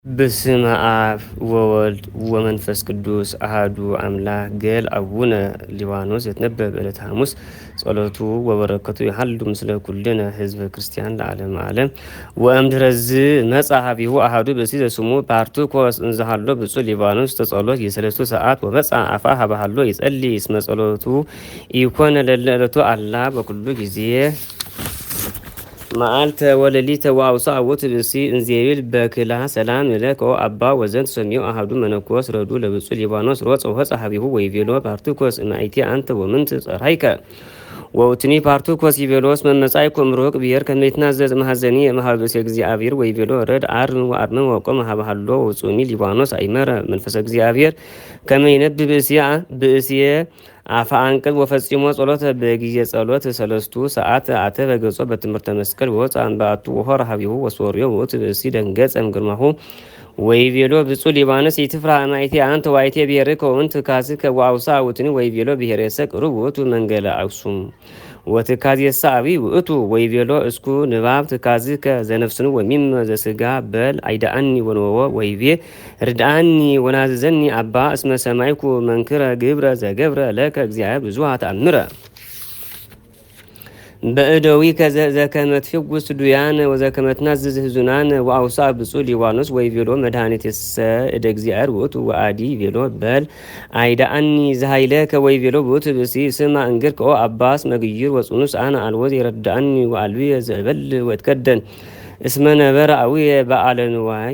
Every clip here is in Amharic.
በስመ አብ ወወልድ ወመንፈስ ቅዱስ አሐዱ አምላክ ገል አቡነ ሊባኖስ የተነበበ ዕለተ ሐሙስ ጸሎቱ ወበረከቱ ይሃሉ ምስለ ኩልነ ህዝበ ክርስቲያን ለዓለመ ዓለም ወእምድኅረዝ መጽአ ኀቤሁ አሐዱ ብእሲ ዘስሙ ፓርቱኮስ እንዘ ሀሎ ብፁዕ ሊባኖስ ተጸሎት የሰለስቱ ሰዓት ወመጽአ አፋ ኀበ ሀሎ ይጸልይ እስመ ጸሎቱ ኢኮነ ለእለ ዕለቱ አላ በኩሉ ጊዜ መዓልተ ወለሊተ ወአውሥአ ውእቱ ብእሲ እንዘይብል በክልኤ ሰላም ለከ አባ ወዘንተ ሰሚዑ አሐዱ መነኮስ ረዱ ለብፁዕ ሊባኖስ ሮጸ ወሆጸ ኀቤሁ ወይቤሎ ፓርቱኮስ እምአይቲ አንተ ወምንት ጸርሐይከ ወውእቱኒ ፓርቱኮስ ይቤሎስ መመጻእኩ እምሩቅ ብሔር ከመ ይትናዘዝ እምኀዘኒ እምኀበ ብእሲ እግዚአብሔር ወይቤሎ ረድ አርም ወአርምም ወቆመ ኀበ ሀሎ ወውፁኒ ሊባኖስ አይመረ መንፈሰ እግዚአብሔር ከመ ይነብብ ብእሲየ አፈ አንቅብ ወፈጺሞ ጸሎተ በጊዜ ጸሎት ሰለስቱ ሰዓት አተ በገጾ በትምህርተ መስቀል ወወጽአ እምበአቱ ወሖረ ኀቤሁ ወሶርዮ ውእቱ ብእሲ ደንገጸ እምግርማሁ ወይቤሎ ብፁዕ ሊባኖስ ኢትፍራ እምአይቲ አንተ ወአይቲ ብሔርከ ወእንተ ትካዝከ ወአውሥአ ውእቱኒ ወይቤሎ ብሔሬሰ ቅሩብ ውእቱ መንገለ አክሱም ወትካዝየሰ አብይ ውእቱ ወይቤሎ እስኩ ንባብ ትካዝከ ዘነፍስኑ ወሚመ ዘሥጋ በል አይዳአኒ ወንወዎ ወይቤ ርድአኒ ወናዝዘኒ አባ እስመ ሰማይኩ መንክረ ግብረ ዘገብረ ለከ እግዚአብሔር ብዙኃ ተአምረ በእደዊከ ዘከመ ትፈውስ ዱያነ ወዘከመ ትናዝዝ ሕዙናነ ወአውሥአ ብፁዕ ሊባኖስ ወይቤሎ መድኃኒትሰ እደ እግዚአብሔር ውእቱ ወአዲ ይቤሎ በል አይዳአኒ ዘኃይለከ ወይቤሎ ውእቱ ብእሲ ስማ እንግርከ ኦ አባ እስመ ግይር ወጽኑስ አነ አልቦ ይረድአኒ ወአልብየ ዘእበል ወእትከደን እስመ ነበረ አቡየ በዓለ ንዋይ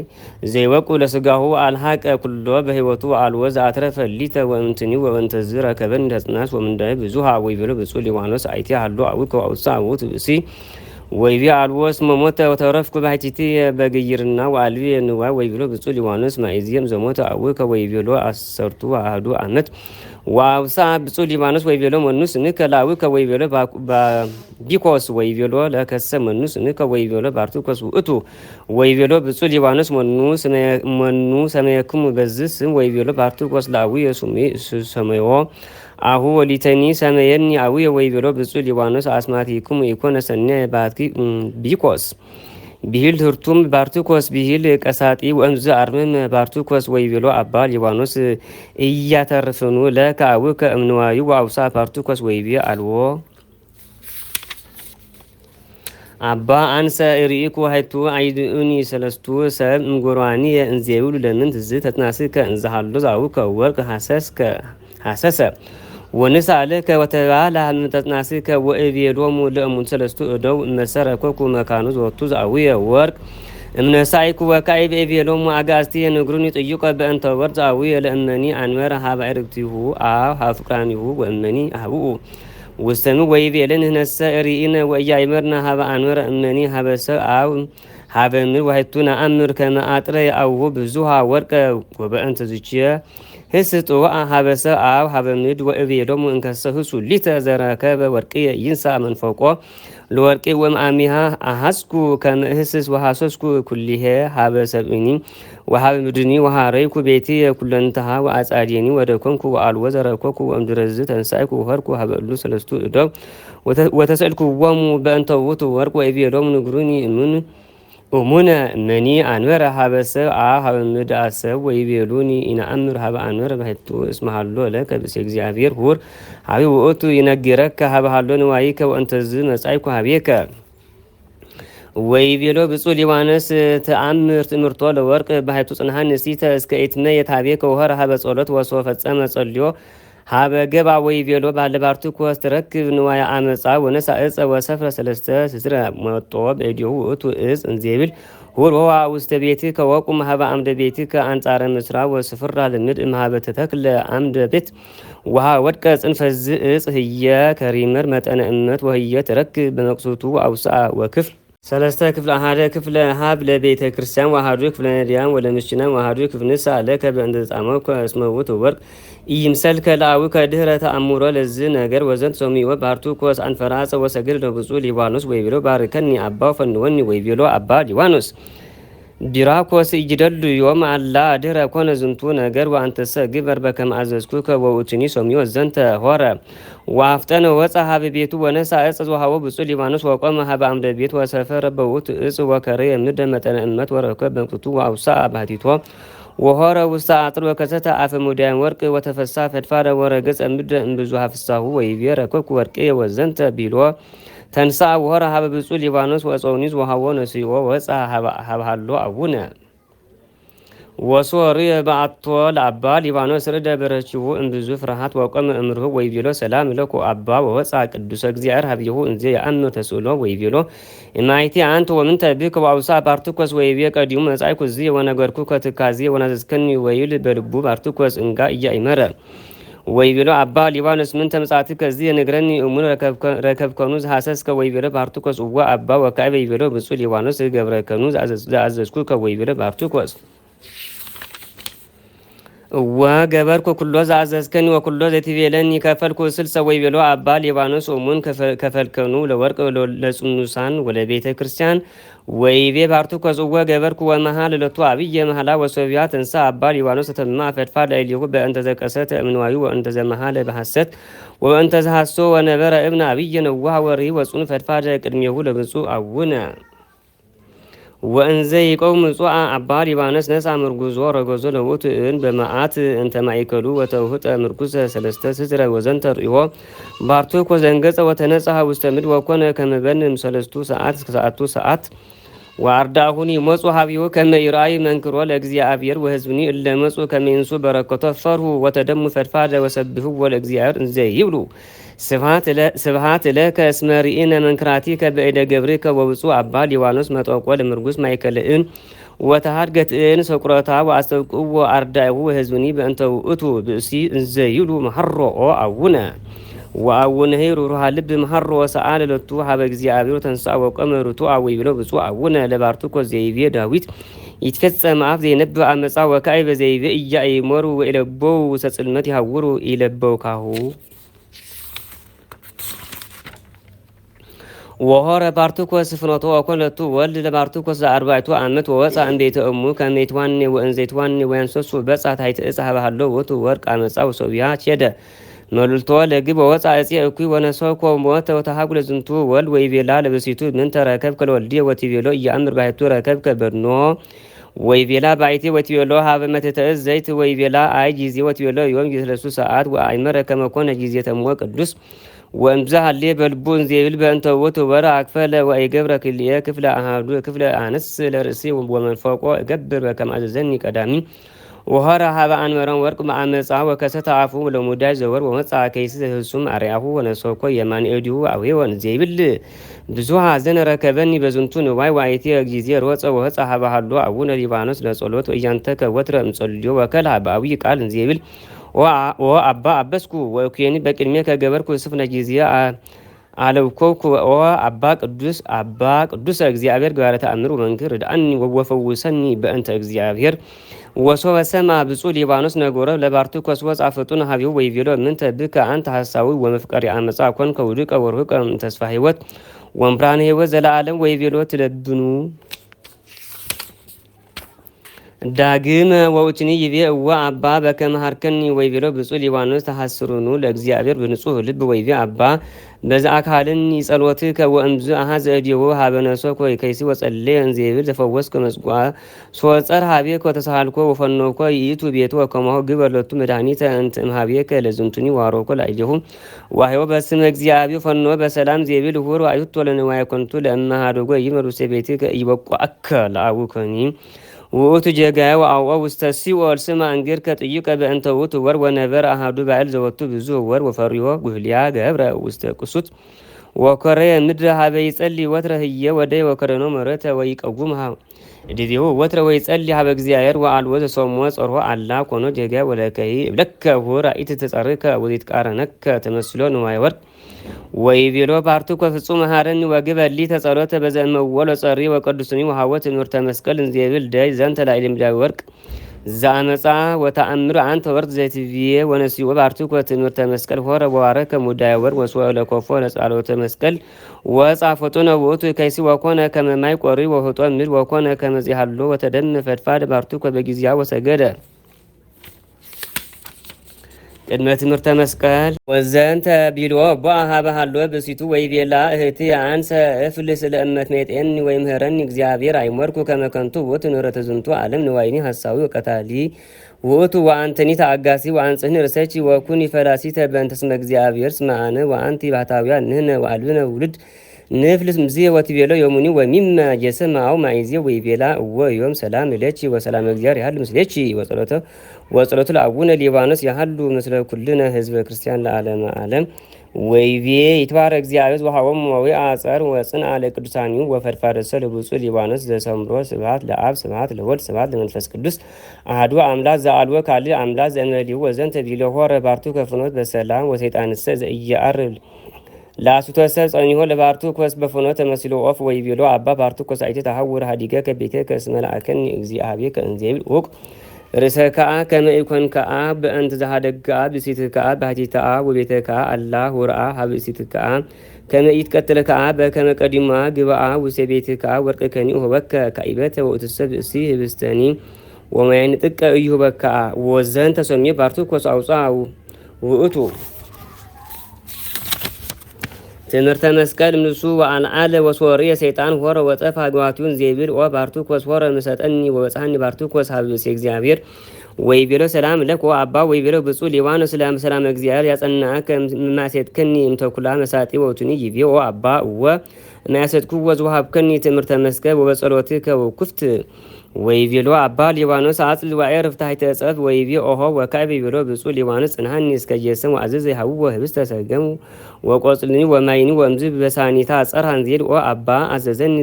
ዘይወቁ ለሥጋሁ አልሃቀ ኩሎ በሕይወቱ አልቦ ዘአትረፈ ሊተ ወእምትኒ ወእንተዝ ረከበኒ ተጽናስ ወምንዳይ ብዙኃ ወይቤሎ ብፁዕ ሊባኖስ አይቲ ሀሎ አቡከ ወአውሥአ ውእቱ ብእሲ ወይቤ አልቦ እስመ ሞተ ወተረፍኩ ባሕቲትየ በግይርና ወአልብየ ንዋይ ወይቤሎ ብፁዕ ሊባኖስ ማእዜም ዘሞተ አቡከ ወይቤሎ አሰርቱ አሐዱ ዓመት ወአውሥአ ብፁዕ ሊባኖስ ወይቤሎ መኑ ስምከ ለአቡከ ወይቤሎ ቢኮስ ወይቤሎ ለከሰ መኑ ስምከ ወይቤሎ ፓርቱኮስ ውእቱ ወይቤሎ ብፁዕ ሊባኖስ መኑ ሰመየክሙ በዝህ ስም ወይቤሎ ፓርቱኮስ ለአቡየ ሰመዮ አሁ ወሊተኒ ሰመየኒ አቡየ ወይቤሎ ብፁዕ ሊባኖስ አስማቲክሙ ኢኮነ ሰናየ ባትኪ ቢኮስ ብሂል ትርቱም ፓርቱኮስ ብሂል ቀሳጢ ወእምዝ አርምም ፓርቱኮስ ወይቤሎ አባ ሊባኖስ እያተርፍኑ ለከ አቡከ እምንዋዩ ወአውሥአ ፓርቱኮስ ወይቤ አልቦ አባ አንሰ ርኢኩ ሀይቱ አይድኡኒ ሰለስቱ ሰብ እምጎርዋንየ እንዘይብሉ ለምንት ዝ ተትናስከ እንዘ ሀሎ ዘአቡከ ወርቅ ሀሰሰ ወንሳልከ ወተባላ ተትናስከ ወእቤሎሙ ለእሙን ሰለስቱ እደው መሰረኮኩ መካኑ ዘወቱ ዘአቡየ ወርቅ እምነሳይኩ ወካዕበ እቤሎሙ አጋእዝትየ ንግሩኒ ጥዩቀ በእንተ ወርቅ ዘአቡየ ለእመኒ አንበረ ኀበ ዕርክቲሁ አብ ኀበ ፍቁራኒሁ ወእመኒ አህብኡ ውስተሚ ወይቤልን ህነሰ ርኢነ ወኢያእመርነ ኀበ አንበረ እመኒ ኀበ ሰብ አብ ኀበ ምድር ወሀይቱ ነአምር ከመ አጥረ የአውሁ ብዙኃ ወርቀ ወበእንተ ዝችየ ህስጥ ኀበ ሰብ አብ ኀበ ምድር ወእቤሎሙ እንከሰ ህሱ ሊተ ዘረከበ ወርቅየ ይንሣ መንፈቆ ለወርቄ ወእምአሚሃ አሐስኩ ከመ እህስስ ወሐሰስኩ ኩሊሄ ኀበ ሰብእኒ ወኀበ ምድርኒ ወኀረይኩ ቤትየ ኩለንተሃ ወአጻድየኒ ወደኮንኩ ወአልቦ ዘረከብኩ ወእምድኅረዝ ተንሣእኩ ወሖርኩ ኀበ እሉ ሰለስቱ እደው ወተሰእልክዎሙ በእንተ ውእቱ ወርቅ ወእቤሎሙ ንግሩኒ እሙነ እመኒ አንበረ ኀበ ሰብ አብ ኀበ ምድር አሰብ ወይቤሉኒ ኢነአምር ኀበ አንበረ ባሕቲቱ እስመ ሀሎ ለከ ብእሲ እግዚአብሔር ሁር ኀቤ ውእቱ ይነግረከ ኀበ ሀሎ ንዋይከ ወእንተዝ መጻእኩ ኀቤከ ወይቤሎ ብፁዕ ሊባኖስ ተአምር ትምህርቶ ለወርቅ ባሕቲቱ ጽንሐ ንስቲተ እስከ ኢትመየጥ ኀቤከ ወሖረ ኀበ ጸሎት ወሶ ፈጸመ ጸልዮ ኀበ ገባ ወይቤሎ ባለ ፓርቱኮስ ትረክብ ንዋየ አመፃ ወነሣ ዕፀ ወሰፍረ ሰለስተ ስስረ መጦ በእዴሁ ውእቱ ዕፅ እንዘይብል ሁር ወዋ ውስተ ቤትከ ወቁም ኀበ አምደ ቤትከ አንጻረ ምስራቅ ወስፍራ ልምድ እምኀበ ተተክለ አምደ ቤት ውሃ ወድቀ ጽንፈ ዕፅ ህየ ከሪምር መጠነ እመት ወህየ ትረክብ በመቅሱቱ አውሥአ ወክፍል ሰለስተ ክፍለ አሐደ ክፍለ ሀብ ለቤተ ክርስቲያን ወአሐዱ ክፍለ ነዳያን ወለምስኪናን ወአሐዱ ክፍለ ንስሐ ለከ በእንተ ተጻመውከ እስመ ውእቱ ወርቅ ኢይምሰልከ ለአቡከ ድኅረ ተአምሮ ለዝ ነገር ወዘንተ ሰሚዖ ፓርቱኮስ አንፈራጸ ወሰገደ ለብፁዕ ሊባኖስ ወይቤሎ ባርከኒ አባ ፈንወኒ ወይቤሎ አባ ሊባኖስ ቢራኮስ ይጅደሉ ዮም አላ ድረ ኮነ ዝንቱ ነገር ወአንተሰ ግበር በከመ አዘዝኩከ ወውእቱኒ ሶምዮ ዘንተ ሆረ ወአፍጠነ ወፀ ሀበ ቤቱ ወነሳ እጽ ዘወሀቦ ብፁዕ ሊባኖስ ወቆመ ሀበ አምደ ቤት ወሰፈረ በውእቱ እጽ ወከረየ ምድረ መጠነ እመት ወረከበ በእንቅርቱ ወአውስአ ባህቲቶ ወሆረ ውስተ አጥር ወከሰተ አፈ ሙዳየ ወርቅ ወተፈሳ ፈድፋደ ወረገጸ ምድረ እምብዙኃ ፍሳሁ ወይቤ ረከብኩ ወርቅየ ወዘንተ ቢሎ ተንሳ ወሆረ ሀበ ብፁዕ ሊባኖስ ወፀውኒዝ ወሀቦ ነሲኦ ወፃ ሀብሃሎ አቡነ ወሶር በአቶ ለአባ ሊባኖስ ርደ በረችሁ እምብዙ ፍርሃት ወቆመ እምርሁ ወይቤሎ ሰላም ለኩ አባ ወወፃ ቅዱሰ እግዚአብሔር ሀብየሁ እንዘ የአምኖ ተስእሎ ወይቤሎ እማይቲ አንተ ወምንተ ብክ ወአውሳ ባርትኮስ ወይቤ ቀዲሙ መጻይኩ ዝ ወነገርኩ ከትካዜ ወናዘዝከኒ ወይል በልቡ ባርትኮስ እንጋ እያይመረ ወይቤሎ አባ ሊባኖስ ምን ተምጻት ከዚህ ንግረኒ እሙን ረከብከኑ ሐሰስከ ወይቤሎ ባርቱኮስ ወ አባ ወካይ ወይቤሎ ብፁዕ ሊባኖስ ገብረከኑ አዘዝኩ ከወይቤሎ ባርቱኮስ ወገበርኩ ኩሎ ዘአዘዝከኒ ወኩሎ ዘትቤለኒ ከፈልኩ ስልሰ ወይቤሎ አባ ሊባኖስ እሙን ከፈልከኑ ለወርቅ ለጽኑሳን ወለቤተ ክርስቲያን ወይቤ ባርቱኮስ ወገበርኩ ወመሃል ለቱ አብየ መሃላ ወሶቢያ ተንሳ አባ ሊባኖስ ተተማ ፈድፋ ዳይሊሁ በእንተ ዘቀሰተ እምንዋዩ ወእንተ ዘመሃል በሐሰት ወእንተ ዘሐሶ ወነበረ እብነ አብየ ነዋህ ወሪ ወጹን ፈድፋ ቅድሜሁ ለብፁዕ አቡነ ወእንዘ ይቆም ምጹአ አባ ሊባኖስ ነሳ ምርጉዞ ረጎዞ ለውት እን በመዓት እንተ ማይከሉ ወተውህጠ ምርጉዘ ሰለስተ ስዝረ ወዘንተ ርኢሆ ባርቱኮ ዘንገጸ ወተነጸሐ ውስተ ምድር ወኮነ ከመበን ሰለስቱ ሰዓት እስከ ሰዓቱ ሰዓት ወአርዳሁኒ መጹ ሀቢሁ ከመ ይርአይ መንክሮ ለእግዚአብሔር ወህዝብኒ እለ መጹ ከመ ይንሱ በረከቶ ፈርሁ ወተደሙ ፈድፋደ ወሰብሑ ወለእግዚአብሔር እንዘ ይብሉ ስብሐት ለከ እስመ ርኢነ መንክራቲከ በእደ ገብርከ ወብፁዕ አባ ሊባኖስ መጠቆ ለምርጉስ ማይከልእን ወተሃድገትእን ሰቁረታ ወአስተብቅዎ አርዳኢሁ ወህዝብኒ በእንተ ውእቱ ብእሲ እንዘ ይብሉ መሐሮኦ አቡነ ወአቡነ ሩሩሃ ልብ መሐሮ ወሰአለ ለቱ ሀበ እግዚአብሔር ተንሳ ወቆመ ርቱዐ ወይቤሎ ብፁዕ አቡነ ለባርቱኮስ ዘይቤ ዳዊት ይትፈጸም አፍ ዘይነብእ አመፃ ወካዕበ ዘይቤ ኢያእመሩ ወኢለቦው ውስተ ጽልመት ይሐውሩ ኢለበው ካሁ ወሆረ ባርቱኮስ ፍኖቶ ወኮነቱ ወልድ ለባርቱኮስ ዘአርባዕቱ ዓመት ወወፃ እንቤተ እሙ ከመ ይትዋኔ ወእንዘ ይትዋኔ ወያንሰሱ በጻ ታሕተ ዕፀ ሀበሃሎ ውእቱ ወርቅ አመፃ ወሶብያ ቸደ መልልቶ ለግብ ወፃ እፄ እኩይ ወነሰኮ ሞተ ወተሃጉለ ዝንቱ ወልድ ወይቤላ ለብሲቱ ምን ተረከብከ ለወልድየ ወቲቤሎ እያእምር ባሕቱ ረከብከ በድኖ ወይቤላ ባይቴ ወቲቤሎ ሀበ መተተ ዕፅ ዘይት ወይቤላ አይ ጊዜ ወቲቤሎ ዮም ጊዜለሱ ሰዓት ወአይመረ ከመ ኮነ ጊዜ ተምወ ቅዱስ ወእምዛ ሀሌ በልቡ እንዘይብል በእንተ ውእቱ ወረ አክፈለ ወኢገብረ ክልኤ ክፍለ አሃዱ ክፍለ አንስ ለርእሲ ወመንፈቆ እገብር በከመ አዘዘኒ ቀዳሚ ወሆረ ሀበ አንበረም ወርቅ ማአመፃ ወከሰተ አፉ ለሙዳይ ዘወር ወመፃ ከይስ ህሱም አርያሁ ወነሶኮ የማን እዲሁ አዌ ወንዘይብል ብዙሃ ዘነ ረከበኒ በዝንቱ ንዋይ ዋይቴ ጊዜ ሮፀ ወህፃ ሀበሃሎ አቡነ ሊባኖስ ለጸሎት እያንተከ ወትረ እምጸልዮ ወከል ሀበአዊ ቃል እንዘይብል አባ አበስኩ ወኩየኒ በቅድሜ ከገበርኩ ስፍነ ጊዜ አለውኮኩ አባ ቅዱስ እግዚአብሔር ጋር ተአምሩ መንክር ዳአኒ ወፈውሰኒ በእንተ እግዚአብሔር ወሶበ ሰማ ብፁዕ ሊባኖስ ነጎረ ለባርቱኮስ ወፃ ፍጡን ሀቢሁ ወይቤሎ ምንተ ብከ አንተ ሐሳዊ ወመፍቀሪ አመፃ ኮንከ ውድቀ ወርሁቀ ተስፋ ህይወት ወምብርሃነ ህይወት ዘለዓለም ወይቤሎ ትለብኑ ዳግም ወውትኒ ይቤ እወ አባ በከመ ሀርከኒ ወይቤሎ ብፁዕ ሊባኖስ ተሐስሩኑ ለእግዚአብሔር ብንጹህ ልብ ወይቤ አባ በዛ አካልኒ ጸሎትከ ወእምዝ አሃዘ እዲሁ ሀበነሶኮ ከይሲ ወጸለየ እንዘይብል ዘፈወስከ መጽጓ ሶጸር ሀቤከ ወተሳሃልኮ ወፈኖኮ ይእቱ ቤቱ ወከማሁ ግበለቱ መድኃኒተ እንት እምሃቤከ ለዝንቱኒ ዋሮኮ ላይጀሁ ዋህዮ በስመ እግዚአብሔር ፈኖ በሰላም ዘይብል ሁሩ አይሁት ወለንዋይ ኮንቱ ለእመሃዶጎ ይመሩ ሰቤትከ ይበቋ አከ ለአቡከኒ ውእቱ ጀጋየ ወአውአ ውስተ ሲኦል ስማ እንግርከ ጥይቀ በእንተ ውእቱ ወር ወነበር አሃዱ ባዕል ዘወቱ ብዙ ወር ወፈሪሆ ጉህልያ ገብረ ውስተ ቅሱት ወኮረ ምድረ ሀበ ይጸልይ ወትረ ህየ ወደይ ወከረኖ መረተ ወይቀጉምሃ እዲሁ ወትረ ወይጸልይ ሀበ እግዚአብሔር ወአልቦ ዘሶሞ ጸርሆ አላ ኮኖ ጀጋየ ወለከይ እብለከ ሁራ ኢት ተጸርከ ወዲት ቃረነከ ተመስሎ ንዋይ ወርቅ ወይቤሎ ባርቱኮ ፍጹም መሃረኒ ወግበሊ ተጸሎተ በዘመወሎ ጸሪ ወቅዱስኒ ወሃወት ትምህርተ መስቀል እንዘይብል ደይ ዘንተ ላዕለ ምድራዊ ወርቅ ዛመጻ ወተአምር አንተ ወርድ ዘይትቪየ ወነሲኦ ባርቱኮ ትምህርተ መስቀል ሆረ በዋረከ ሙዳየ ወር ወስወ ለኮፎ ለጻሎተ መስቀል ወጻፎቶ ነው ወቱ ከይሲ ወኮነ ከመማይ ቆሪ ወህጦ ምድ ወኮነ ከመዚህ ሃሎ ወተደም ፈድፋድ ባርቱኮ በጊዜያ ወሰገደ ቅድመ ትምህርተ መስቀል ወዘንተ ቢልዎ በአሃበ ሃሎ በሲቱ ወይቤላ እህቲ አንሰ እፍልስ ለእመት ሜጤን ወይምህረን እግዚአብሔር አይሞርኩ ከመከንቱ ውእቱ ንረተ ዝንቱ ዓለም ንዋይኒ ሐሳዊ ወቀታሊ ውእቱ ወአንተኒ ተአጋሲ ወአንጽህን ርሰቺ ወኩኒ ፈላሲተ በእንተ ስመ እግዚአብሔር ስማአነ ወአንቲ ባህታውያ ንህነ ወአልብነ ውልድ ንፍልስ ምዚ ወትቤሎ የሙኒ ወሚመ የሰማው ማይዜ ወይቤላ እወ ዮም ሰላም ለቺ ወሰላም እግዚአብሔር ያህል ምስሌቺ ወጸሎቱ ለአቡነ ሊባኖስ ያህሉ ምስለ ኩልነ ህዝበ ክርስቲያን ለዓለም ዓለም ወይቤ ይትባረ እግዚአብሔር ወሃቦም ወዊ አጸር ወጽንዓ ለቅዱሳኒሁ ወፈድፋደሰ ለብፁዕ ሊባኖስ ዘሰምሮ ስብሐት ለአብ ስብሐት ለወልድ ስብሐት ለመንፈስ ቅዱስ አሐዱ አምላክ ዘአልወ ካልእ አምላክ ዘእንበሌሁ ወዘንተ ቢሎ ሆረ ባርቱ ከፍኖት በሰላም ወሰይጣንሰ ዘኢየዐርብ ላሱተሰ ጸኒሆ ለባርቱ ኮስ በፍኖ ተመስሎ ኦፍ ወይ ቢሎ አባ ባርቱ ኮስ አይተ ተሐውር ሀዲገ ከቤተ ከስመላከን እግዚአብሔር ከእንዜብል ኦቅ ርሰ ከአ ከመኢኮን ከአ በእንት ዘሃደጋ ብሲት ከአ ባቲታ ወቤተ ከአ አላህ ወርአ ሀብሲት ከአ ከመኢት ቀጥለ ከአ በከመ ቀዲማ ግብአ ውሰ ቤተ ከአ ወርቅ ከኒ ወበከ ካይበተ ወትሰብ እሲ ህብስተኒ ወማይን ጥቀ እዩ በከ ወዘን ተሰሚ ባርቱ ኮስ አውጻው ውእቱ ትምህርተ መስቀል ምንሱ ወአልዓለ ወሶርየ ሰይጣን ሆረ ወጠፋ ግዋቱን ዜብል ኦ ባርቱ ኮስ ሆረ ምሰጠኒ ወበጻኒ ባርቱ ኮስ ሀብስ እግዚአብሔር ወይ ቢሎ ሰላም ለኮ አባ ወይ ቢሎ ብፁዕ ሊባኖስ ሰላም እግዚአብሔር ያጸና ከማሴትከኒ እንተኩላ መሳጢ ወቱኒ ይቤ ኦ አባ ወ ማያሰጥኩ ወዝዋሃብከኒ ትምህርተ መስቀል ወበጸሎትከ ወኩፍት ወይ ቢሎ አባ ሊባኖስ አጽል ዋዕር ፍታይተ ጸፍ ወይ ቢ ኦሆ ወካይ ቢሎ ብፁዕ ሊባኖስ ጽንሃኒ እስከየሰም አዘዘ ይሐው ህብስተ ሰገሙ ወቆጽልኒ ወማይኒ ወምዝ በሳኒታ ጸርሃን ዜድ ኦ አባ አዘዘኒ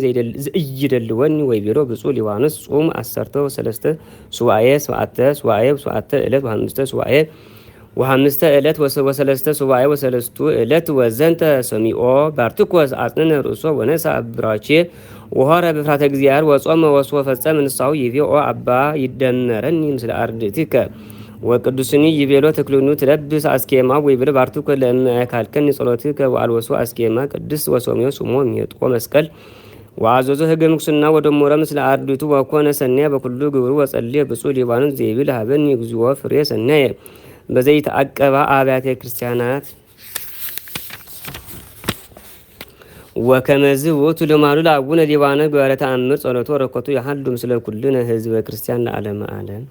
ዘይደልወኒ ወይ ቢሎ ብፁዕ ሊባኖስ ጾም 13 ሱባኤ 7 ሱባኤ 7 ዕለት ወ5 ሱባኤ ወ5 ዕለት ወሰለስተ ሱባኤ ወሰለስቱ ዕለት ወዘንተ ሰሚኦ ባርትኮስ አጽንነ ርእሶ ወነሳ ብራቼ ወሆረ በፍራተ እግዚአብሔር ወጾመ ወስወ ፈጸመ ንሳው ይቤኦ አባ ይደመረኒ ምስለ አርድእቲከ ወቅዱስኒ ይቤሎ ተክሉኑ ትለብስ አስኬማ ወይብለ ባርቱከ ለማካልከኒ ጸሎትከ ወአልወሱ አስኬማ ቅዱስ ወሶሚዮ ሱሞ ሚጥቆ መስቀል ወአዘዞ ህገ ምኩስና ወደሞረ ምስለ አርድእቱ ወኮነ ሰናየ በኩሉ ግብሩ ወጸልየ ብፁዕ ሊባኖስ ዘይብል ሀበኒ እግዚኦ ፍሬ ሰናየ በዘይት አቀባ አብያተ ክርስቲያናት ወከመዝ ውእቱ ልማዱ ለአቡነ ሊባኖስ በዕለተ ተአምር ጸሎቱ ወረከቱ ያህሉ ምስለ ኩልነ ህዝበ ክርስቲያን ለዓለመ ዓለም